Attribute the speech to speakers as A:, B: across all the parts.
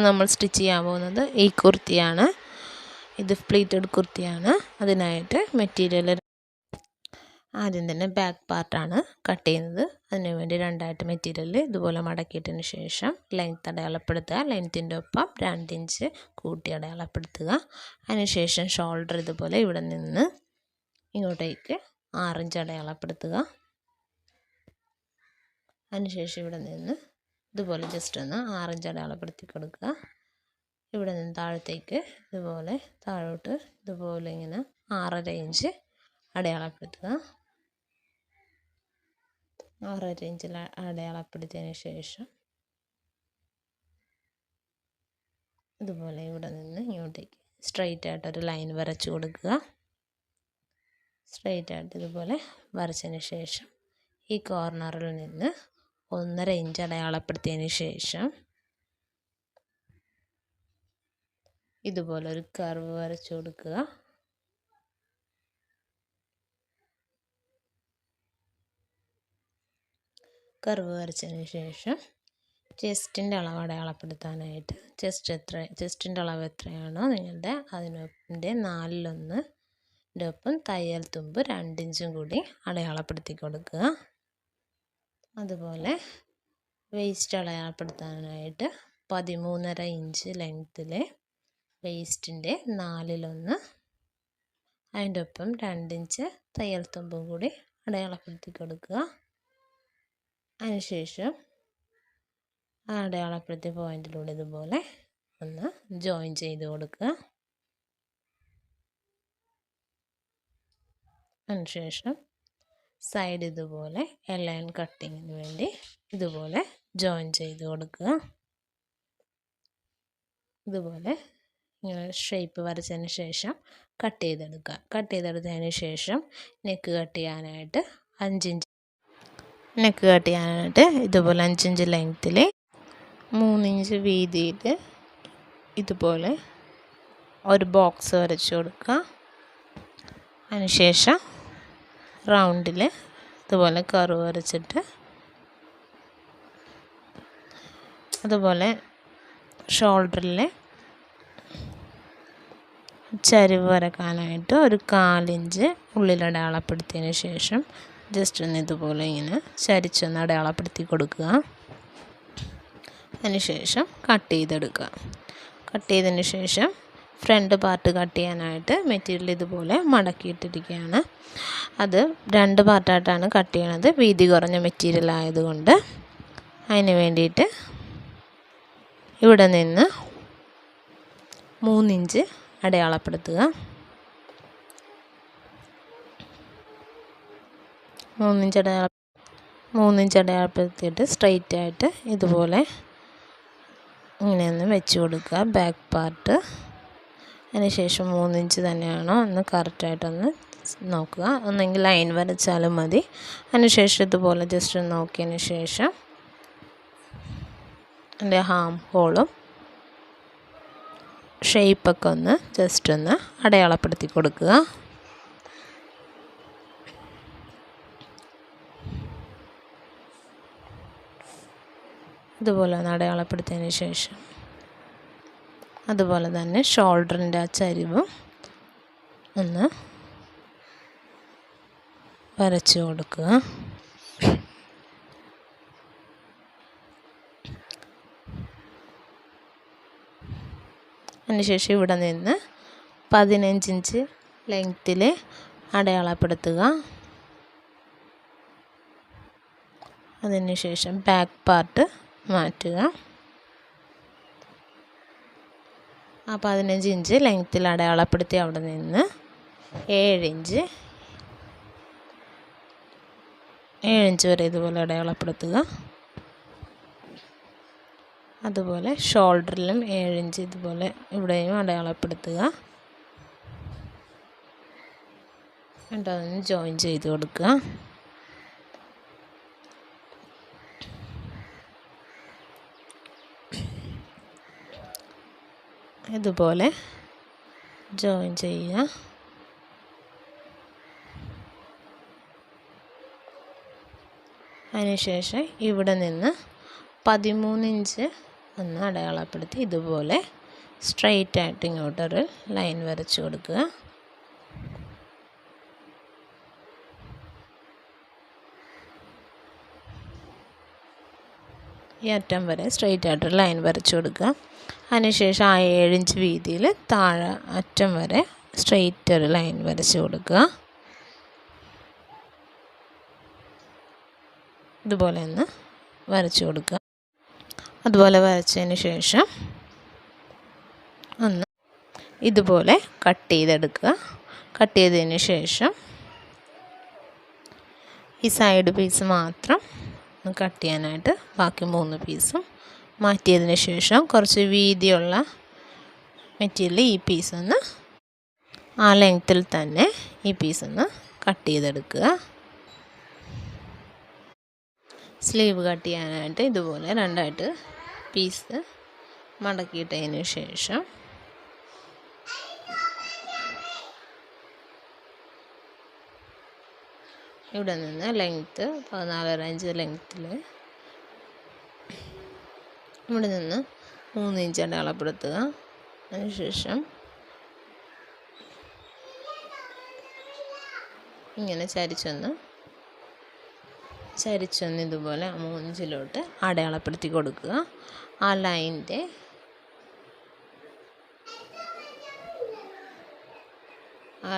A: നമ്മൾ സ്റ്റിച്ച് ചെയ്യാൻ പോകുന്നത് ഈ കുർത്തിയാണ്. ഇത് പ്ലീറ്റഡ് കുർത്തിയാണ്. അതിനായിട്ട് മെറ്റീരിയൽ ആദ്യം തന്നെ ബാക്ക് പാർട്ടാണ് കട്ട് ചെയ്യുന്നത്. അതിന് വേണ്ടി രണ്ടായിട്ട് മെറ്റീരിയൽ ഇതുപോലെ മടക്കിയിട്ടതിന് ശേഷം ലെങ്ത്ത് അടയാളപ്പെടുത്തുക. ലെങ്ത്തിൻ്റെ ഒപ്പം 2 ഇഞ്ച് കൂട്ടി അടയാളപ്പെടുത്തുക. അതിനുശേഷം ഷോൾഡർ ഇതുപോലെ ഇവിടെ നിന്ന് ഇങ്ങോട്ടേക്ക് 6 ഇഞ്ച് അടയാളപ്പെടുത്തുക. അതിനുശേഷം ഇവിടെ നിന്ന് ഇതുപോലെ ജസ്റ്റ് ഒന്ന് 6 ഇഞ്ച് അടയാളപ്പെടുത്തി കൊടുക്കുക. ഇവിടെ നിന്ന് താഴത്തേക്ക് ഇതുപോലെ താഴോട്ട് ഇതുപോലെ ഇങ്ങനെ 6.5 ഇഞ്ച് അടയാളപ്പെടുത്തുക. 6.5 ഇഞ്ചിൽ അടയാളപ്പെടുത്തിയതിന് ശേഷം ഇതുപോലെ ഇവിടെ നിന്ന് ഇങ്ങോട്ടേക്ക് സ്ട്രെയിറ്റ് ആയിട്ടൊരു ലൈൻ വരച്ചു കൊടുക്കുക. സ്ട്രെയിറ്റ് ആയിട്ട് ഇതുപോലെ വരച്ചതിന് ശേഷം ഈ കോർണറിൽ നിന്ന് 1.5 ഇഞ്ച് അടയാളപ്പെടുത്തിയതിന് ശേഷം ഇതുപോലെ ഒരു കർവ് വരച്ചു കൊടുക്കുക. കർവ് വരച്ചതിന് ശേഷം ചെസ്റ്റിൻ്റെ അളവ് അടയാളപ്പെടുത്താനായിട്ട് ചെസ്റ്റിൻ്റെ അളവ് എത്രയാണോ നിങ്ങളുടെ അതിൻ്റെ 4/1 ഒപ്പം തയ്യൽ തുമ്പ് 2 ഇഞ്ചും കൂടി അടയാളപ്പെടുത്തി കൊടുക്കുക. അതുപോലെ വേസ്റ്റ് അടയാളപ്പെടുത്താനായിട്ട് 13.5 ഇഞ്ച് ലെങ്ത്തിലെ വേസ്റ്റിൻ്റെ 4/1 അതിൻ്റെ ഒപ്പം 2 ഇഞ്ച് തയ്യൽ തുമ്പും കൂടി അടയാളപ്പെടുത്തി കൊടുക്കുക. അതിനുശേഷം ആ അടയാളപ്പെടുത്തിയ പോയിൻറ്റിലൂടെ ഇതുപോലെ ഒന്ന് ജോയിൻ ചെയ്ത് കൊടുക്കുക. അതിനുശേഷം സൈഡ് ഇതുപോലെ ലൈൻ കട്ടിങ്ങിന് വേണ്ടി ഇതുപോലെ ജോയിൻ ചെയ്ത് കൊടുക്കുക. ഇതുപോലെ ഇങ്ങനെ ഷേപ്പ് വരച്ചതിന് ശേഷം കട്ട് ചെയ്തെടുക്കുക. കട്ട് ചെയ്തെടുത്തതിന് ശേഷം നെക്ക് കട്ട് ചെയ്യാനായിട്ട് 5 ഇഞ്ച് ഇതുപോലെ 5 ഇഞ്ച് ലെങ്ത്തിൽ 3 ഇഞ്ച് വീതിയിൽ ഇതുപോലെ ഒരു ബോക്സ് വരച്ച് കൊടുക്കുക. അതിനുശേഷം റൗണ്ടിൽ ഇതുപോലെ കർവ് വരച്ചിട്ട് അതുപോലെ ഷോൾഡറിൽ ചരിവ് വരക്കാനായിട്ട് ഒരു 1/4 ഇഞ്ച് ഉള്ളിൽ അടയാളപ്പെടുത്തിയതിന് ശേഷം ജസ്റ്റ് ഒന്ന് ഇതുപോലെ ഇങ്ങനെ ചരിച്ചൊന്ന് അടയാളപ്പെടുത്തി കൊടുക്കുക. അതിനുശേഷം കട്ട് ചെയ്തെടുക്കുക. കട്ട് ചെയ്തതിന് ശേഷം ഫ്രണ്ട് പാർട്ട് കട്ട് ചെയ്യാനായിട്ട് മെറ്റീരിയൽ ഇതുപോലെ മടക്കിയിട്ടിരിക്കുകയാണ്. അത് 2 പാർട്ടായിട്ടാണ് കട്ട് ചെയ്യണത്, വീതി കുറഞ്ഞ മെറ്റീരിയൽ ആയതുകൊണ്ട്. അതിന് വേണ്ടിയിട്ട് ഇവിടെ നിന്ന് 3 ഇഞ്ച് അടയാളപ്പെടുത്തുക. 3 ഇഞ്ച് അടയാളപ്പെടുത്തിയിട്ട് സ്ട്രെയിറ്റ് ആയിട്ട് ഇതുപോലെ ഇങ്ങനെയൊന്ന് വെച്ച് കൊടുക്കുക ബാക്ക് പാർട്ട്. അതിനുശേഷം 3 ഇഞ്ച് തന്നെയാണോ എന്ന് കറക്റ്റായിട്ടൊന്ന് നോക്കുക. ഒന്നെങ്കിൽ ലൈൻ വരച്ചാലും മതി. അതിനുശേഷം ഇതുപോലെ ജസ്റ്റ് ഒന്ന് നോക്കിയതിന് ശേഷം എൻ്റെ ഹാം ഹോളും ഷേപ്പൊക്കെ ഒന്ന് ജസ്റ്റ് ഒന്ന് അടയാളപ്പെടുത്തി കൊടുക്കുക. ഇതുപോലെ ഒന്ന് അടയാളപ്പെടുത്തിയതിന് ശേഷം അതുപോലെ തന്നെ ഷോൾഡറിൻ്റെ ആ ചരിവും ഒന്ന് വരച്ചു കൊടുക്കുക. അതിനുശേഷം ഇവിടെ നിന്ന് 15 ഇഞ്ച് ലെങ്ത്തിൽ അടയാളപ്പെടുത്തുക. അതിനുശേഷം ബാക്ക് പാർട്ട് മാറ്റുക. ആ 15 ഇഞ്ച് ലെങ്ത്തിൽ അടയാളപ്പെടുത്തി അവിടെ നിന്ന് 7 ഇഞ്ച് വരെ ഇതുപോലെ അടയാളപ്പെടുത്തുക. അതുപോലെ ഷോൾഡറിലും 7 ഇഞ്ച് ഇതുപോലെ ഇവിടെയും അടയാളപ്പെടുത്തുക. എന്നിട്ട് അതൊന്ന് ജോയിൻ ചെയ്ത് കൊടുക്കുക. ഇതുപോലെ ജോയിൻ ചെയ്യുക. അതിനുശേഷം ഇവിടെ നിന്ന് 13 ഇഞ്ച് ഒന്ന് അടയാളപ്പെടുത്തി ഇതുപോലെ സ്ട്രെയിറ്റ് ആയിട്ട് ഇങ്ങോട്ടൊരു ലൈൻ വരച്ചു കൊടുക്കുക. ഈ അറ്റം വരെ സ്ട്രെയിറ്റ് ആയിട്ടൊരു ലൈൻ വരച്ചു കൊടുക്കുക. അതിനുശേഷം ആ 7 ഇഞ്ച് വീതിയിൽ താഴെ അറ്റം വരെ സ്ട്രെയിറ്റ് ഒരു ലൈൻ വരച്ചു കൊടുക്കുക. ഇതുപോലെ ഒന്ന് വരച്ചു കൊടുക്കുക. അതുപോലെ വരച്ചതിന് ശേഷം ഒന്ന് ഇതുപോലെ കട്ട് ചെയ്തെടുക്കുക. കട്ട് ചെയ്തതിന് ശേഷം ഈ സൈഡ് പീസ് മാത്രം ഒന്ന് കട്ട് ചെയ്യാനായിട്ട് ബാക്കി 3 പീസും മാറ്റിയതിന് ശേഷം കുറച്ച് വീതിയുള്ള മെറ്റീരിയൽ ഈ പീസൊന്ന് ആ ലെങ്ത്തിൽ തന്നെ ഈ പീസൊന്ന് കട്ട് ചെയ്തെടുക്കുക. സ്ലീവ് കട്ട് ചെയ്യാനായിട്ട് ഇതുപോലെ 2ആയിട്ട് പീസ് മടക്കിയിട്ടതിന് ശേഷം ഇവിടെ നിന്ന് ലെങ്ത്ത് 14.5 ഇഞ്ച് ലെങ്ത്തിൽ ഇവിടെ നിന്ന് 3 ഇഞ്ച് അടയാളപ്പെടുത്തുക. അതിനുശേഷം ഇങ്ങനെ ചരിച്ചൊന്ന് ഇതുപോലെ 3 ഇഞ്ചിലോട്ട് അടയാളപ്പെടുത്തി കൊടുക്കുക. ആ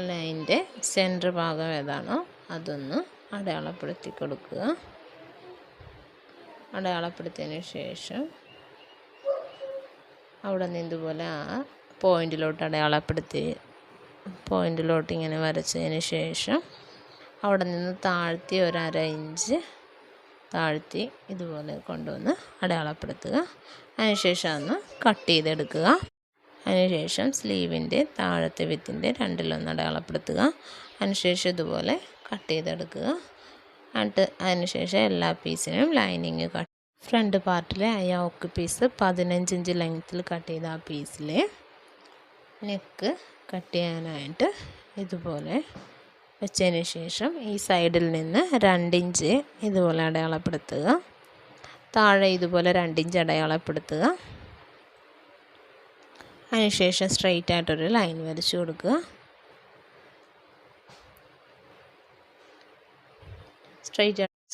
A: ലൈനിൻ്റെ സെൻറ്റർ ഭാഗം ഏതാണോ അതൊന്ന് അടയാളപ്പെടുത്തി കൊടുക്കുക. അടയാളപ്പെടുത്തിയതിന് ശേഷം അവിടെ നിന്ന് ഇതുപോലെ ആ പോയിൻറ്റിലോട്ട് ഇങ്ങനെ വരച്ചതിന് ശേഷം അവിടെ നിന്ന് താഴ്ത്തി 1/2 ഇഞ്ച് താഴ്ത്തി ഇതുപോലെ കൊണ്ടുവന്ന് അടയാളപ്പെടുത്തുക. അതിനുശേഷം അതൊന്ന് കട്ട് ചെയ്തെടുക്കുക. അതിനുശേഷം സ്ലീവിൻ്റെ താഴത്തെ വിത്തിൻ്റെ 2-1 അടയാളപ്പെടുത്തുക. അതിനുശേഷം ഇതുപോലെ കട്ട് ചെയ്തെടുക്കുക. അതിനുശേഷം എല്ലാ പീസിനും ലൈനിങ് കട്ട് ഫ്രണ്ട് പാർട്ടിലെ ആ യോക്ക് പീസ് 15 ഇഞ്ച് ലെങ്ത്തിൽ കട്ട് ചെയ്ത ആ പീസിലെ നെക്ക് കട്ട് ചെയ്യാനായിട്ട് ഇതുപോലെ വെച്ചതിന് ശേഷം ഈ സൈഡിൽ നിന്ന് 2 ഇഞ്ച് ഇതുപോലെ അടയാളപ്പെടുത്തുക. താഴെ ഇതുപോലെ 2 ഇഞ്ച് അടയാളപ്പെടുത്തുക. അതിനുശേഷം സ്ട്രെയിറ്റ് ആയിട്ടൊരു ലൈൻ വരച്ചു കൊടുക്കുക.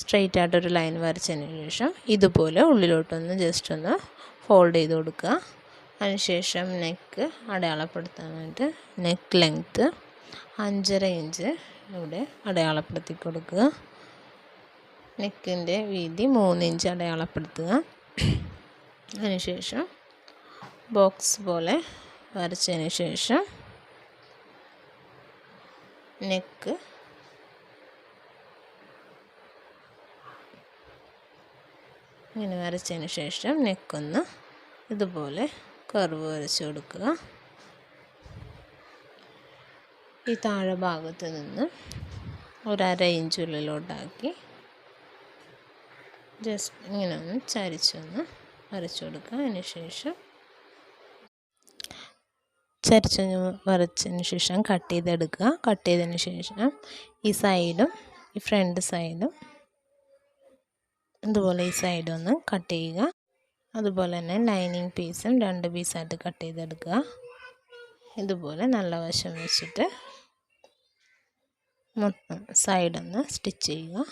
A: സ്ട്രെയിറ്റ് ആയിട്ടൊരു ലൈൻ വരച്ചതിന് ശേഷം ഇതുപോലെ ഉള്ളിലോട്ടൊന്ന് ജസ്റ്റ് ഒന്ന് ഫോൾഡ് ചെയ്ത് കൊടുക്കുക. അതിനുശേഷം നെക്ക് അടയാളപ്പെടുത്താനായിട്ട് നെക്ക് ലെങ്ത്ത് 5.5 ഇഞ്ച് ഇവിടെ അടയാളപ്പെടുത്തി കൊടുക്കുക. നെക്കിൻ്റെ വീതി 3 ഇഞ്ച് അടയാളപ്പെടുത്തുക. അതിനുശേഷം ബോക്സ് പോലെ വരച്ചതിന് ശേഷം നെക്ക് ഇങ്ങനെ വരച്ചതിന് ശേഷം നെക്കൊന്ന് ഇതുപോലെ കർവ് വരച്ച് കൊടുക്കുക. ഈ താഴെ ഭാഗത്ത് നിന്ന് 1/2 ഇഞ്ച് ഉള്ളിലോട്ടാക്കി ജസ്റ്റ് ഇങ്ങനെ ഒന്ന് ചരിച്ചൊന്ന് വരച്ചു കൊടുക്കുക. അതിന് ശേഷം വരച്ചതിന് ശേഷം കട്ട് ചെയ്തെടുക്കുക. കട്ട് ചെയ്തതിന് ശേഷം ഈ സൈഡും ഈ ഫ്രണ്ട് സൈഡും ഇതുപോലെ ഈ സൈഡൊന്ന് കട്ട് ചെയ്യുക. അതുപോലെ തന്നെ ലൈനിങ് പീസും 2 പീസായിട്ട് കട്ട് ചെയ്തെടുക്കുക. ഇതുപോലെ നല്ല വശം വെച്ചിട്ട് മൊത്തം സൈഡൊന്ന് സ്റ്റിച്ച് ചെയ്യുക.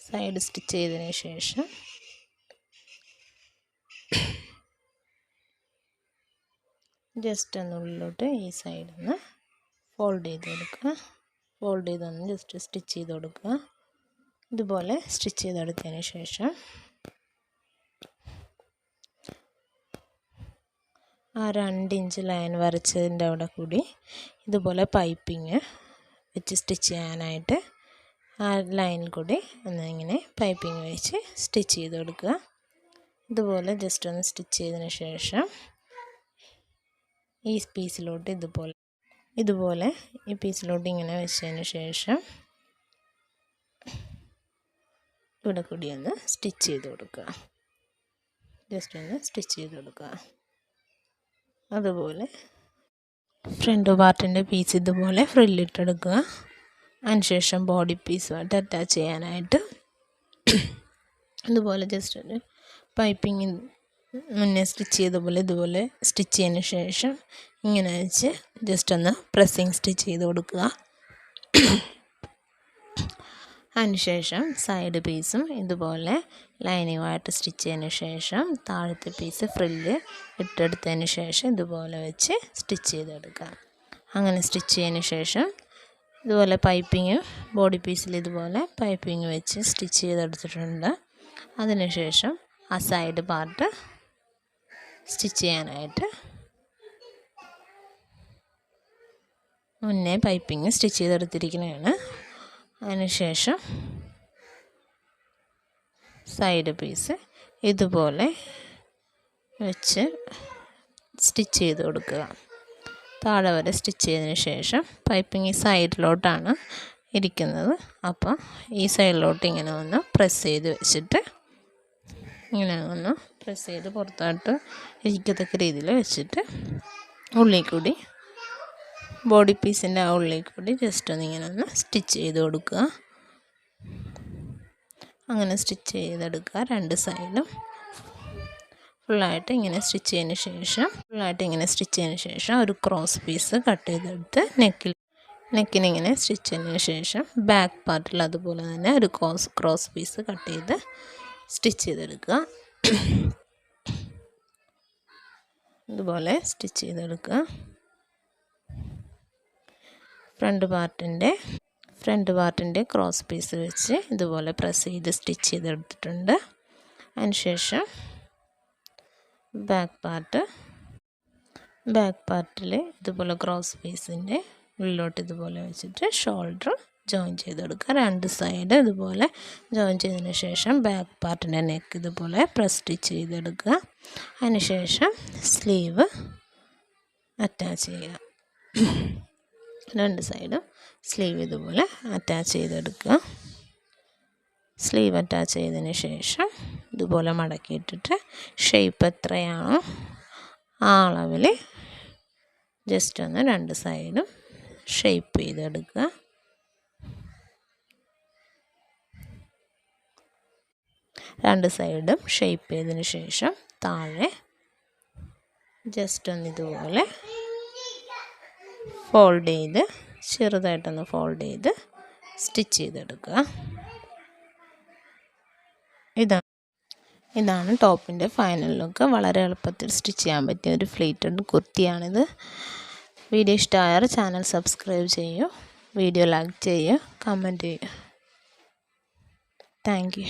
A: സൈഡ് സ്റ്റിച്ച് ചെയ്തതിന് ശേഷം ജസ്റ്റ് ഒന്നുള്ളിലോട്ട് ഈ സൈഡൊന്ന് ഫോൾഡ് ചെയ്ത് കൊടുക്കുക. ഫോൾഡ് ചെയ്തൊന്ന് ജസ്റ്റ് സ്റ്റിച്ച് ചെയ്ത് കൊടുക്കുക. ഇതുപോലെ സ്റ്റിച്ച് ചെയ്തെടുത്തതിന് ശേഷം ആ 2 ഇഞ്ച് ലൈൻ വരച്ചതിൻ്റെ അവിടെ കൂടി ഇതുപോലെ പൈപ്പിങ് വെച്ച് സ്റ്റിച്ച് ചെയ്യാനായിട്ട് ആ ലൈനിൽ കൂടി ഇങ്ങനെ പൈപ്പിങ് വെച്ച് സ്റ്റിച്ച് ചെയ്ത് കൊടുക്കുക. ഇതുപോലെ ജസ്റ്റ് ഒന്ന് സ്റ്റിച്ച് ചെയ്തതിന് ശേഷം ഈ പീസിലോട്ട് ഇതുപോലെ ഈ പീസിലോട്ട് ഇങ്ങനെ വെച്ചതിന് ശേഷം ഇവിടെ കൂടി ഒന്ന് സ്റ്റിച്ച് ചെയ്ത് കൊടുക്കുക. ജസ്റ്റ് ഒന്ന് സ്റ്റിച്ച് ചെയ്ത് കൊടുക്കുക. അതുപോലെ ഫ്രണ്ട് പാർട്ടിൻ്റെ പീസ് ഇതുപോലെ ഫ്രില്ലിട്ടെടുക്കുക. അതിനുശേഷം ബോഡി പീസുമായിട്ട് അറ്റാച്ച് ചെയ്യാനായിട്ട് ഇതുപോലെ ജസ്റ്റ് ഒരു പൈപ്പിംഗ് മുന്നേ സ്റ്റിച്ച് ചെയ്ത പോലെ ഇതുപോലെ സ്റ്റിച്ച് ചെയ്തതിന് ശേഷം ഇങ്ങനെ വെച്ച് ജസ്റ്റ് ഒന്ന് പ്രസ്സിങ് സ്റ്റിച്ച് ചെയ്ത് കൊടുക്കുക. അതിനുശേഷം സൈഡ് പീസും ഇതുപോലെ ലൈനിങ്ങുമായിട്ട് സ്റ്റിച്ച് ചെയ്തതിന് ശേഷം താഴത്തെ പീസ് ഫ്രില്ല് ഇട്ടെടുത്തതിന് ശേഷം ഇതുപോലെ വെച്ച് സ്റ്റിച്ച് ചെയ്തെടുക്കുക. അങ്ങനെ സ്റ്റിച്ച് ചെയ്തതിന് ശേഷം ഇതുപോലെ പൈപ്പിങ് ബോഡി പീസിൽ ഇതുപോലെ പൈപ്പിങ് വെച്ച് സ്റ്റിച്ച് ചെയ്തെടുത്തിട്ടുണ്ട്. അതിനുശേഷം ആ സൈഡ് പാർട്ട് സ്റ്റിച്ച് ചെയ്യാനായിട്ട് മുന്നേ പൈപ്പിങ് സ്റ്റിച്ച് ചെയ്തെടുത്തിരിക്കുന്നതാണ്. അതിനുശേഷം സൈഡ് പീസ് ഇതുപോലെ വെച്ച് സ്റ്റിച്ച് ചെയ്ത് കൊടുക്കുക. താഴെ വരെ സ്റ്റിച്ച് ചെയ്തതിന് ശേഷം പൈപ്പിങ് ഈ സൈഡിലോട്ടാണ് ഇരിക്കുന്നത്. അപ്പോൾ ഈ സൈഡിലോട്ട് ഇങ്ങനെ ഒന്ന് പ്രസ് ചെയ്ത് വെച്ചിട്ട് ഇങ്ങനെ ഒന്ന് പ്രസ് ചെയ്ത് പുറത്തോട്ട് ഇരിക്കത്തക്ക രീതിയിൽ വെച്ചിട്ട് ഉള്ളിൽ കൂടി ബോഡി പീസിൻ്റെ ആ ഉള്ളിൽ കൂടി ജസ്റ്റ് ഒന്ന് ഇങ്ങനെ ഒന്ന് സ്റ്റിച്ച് ചെയ്ത് കൊടുക്കുക. അങ്ങനെ സ്റ്റിച്ച് ചെയ്തെടുക്കുക. രണ്ട് സൈഡും ഫുള്ളായിട്ട് ഇങ്ങനെ സ്റ്റിച്ച് ചെയ്തതിന് ശേഷം ഒരു ക്രോസ് പീസ് കട്ട് ചെയ്തെടുത്ത് നെക്കിനിങ്ങനെ സ്റ്റിച്ച് ചെയ്തതിന് ശേഷം ബാക്ക് പാർട്ടിൽ അതുപോലെ തന്നെ ഒരു ക്രോസ് പീസ് കട്ട് ചെയ്ത് സ്റ്റിച്ച് ചെയ്തെടുക്കുക. ഇതുപോലെ സ്റ്റിച്ച് ചെയ്തെടുക്കുക. ഫ്രണ്ട് പാർട്ടിൻ്റെ ക്രോസ് പീസ് വെച്ച് ഇതുപോലെ പ്രസ് ചെയ്ത് സ്റ്റിച്ച് ചെയ്തെടുത്തിട്ടുണ്ട്. അതിനുശേഷം ബാക്ക് പാർട്ടിൽ ഇതുപോലെ ക്രോസ് പീസിൻ്റെ ഉള്ളിലോട്ട് ഇതുപോലെ വെച്ചിട്ട് ഷോൾഡർ ജോയിൻ ചെയ്തെടുക്കുക. രണ്ട് സൈഡ് ഇതുപോലെ ജോയിൻ ചെയ്തതിന് ശേഷം ബാക്ക് പാർട്ടിൻ്റെ നെക്ക് ഇതുപോലെ പ്രസ് സ്റ്റിച്ച് ചെയ്തെടുക്കുക. അതിനുശേഷം സ്ലീവ് അറ്റാച്ച് ചെയ്യുക. രണ്ട് സൈഡും സ്ലീവ് ഇതുപോലെ അറ്റാച്ച് ചെയ്തെടുക്കുക. സ്ലീവ് അറ്റാച്ച് ചെയ്തതിന് ശേഷം ഇതുപോലെ മടക്കിയിട്ടിട്ട് ഷേപ്പ് എത്രയാണോ ആ അളവിൽ ജസ്റ്റ് ഒന്ന് രണ്ട് സൈഡും ഷേപ്പ് ചെയ്തെടുക്കുക. രണ്ട് സൈഡും ഷേപ്പ് ചെയ്തതിന് ശേഷം താഴെ ജസ്റ്റ് ഒന്ന് ഇതുപോലെ ചെറുതായിട്ടൊന്ന് ഫോൾഡ് ചെയ്ത് സ്റ്റിച്ച് ചെയ്തെടുക്കുക. ഇതാണ് ടോപ്പിൻ്റെ ഫൈനൽ ലുക്ക്. വളരെ എളുപ്പത്തിൽ സ്റ്റിച്ച് ചെയ്യാൻ പറ്റിയ ഒരു ഫ്ലീറ്റഡ് കുർത്തിയാണിത്. വീഡിയോ ഇഷ്ടമായാൽ ചാനൽ സബ്സ്ക്രൈബ് ചെയ്യൂ, വീഡിയോ ലൈക്ക് ചെയ്യൂ, കമൻറ്റ് ചെയ്യൂ. Thank you.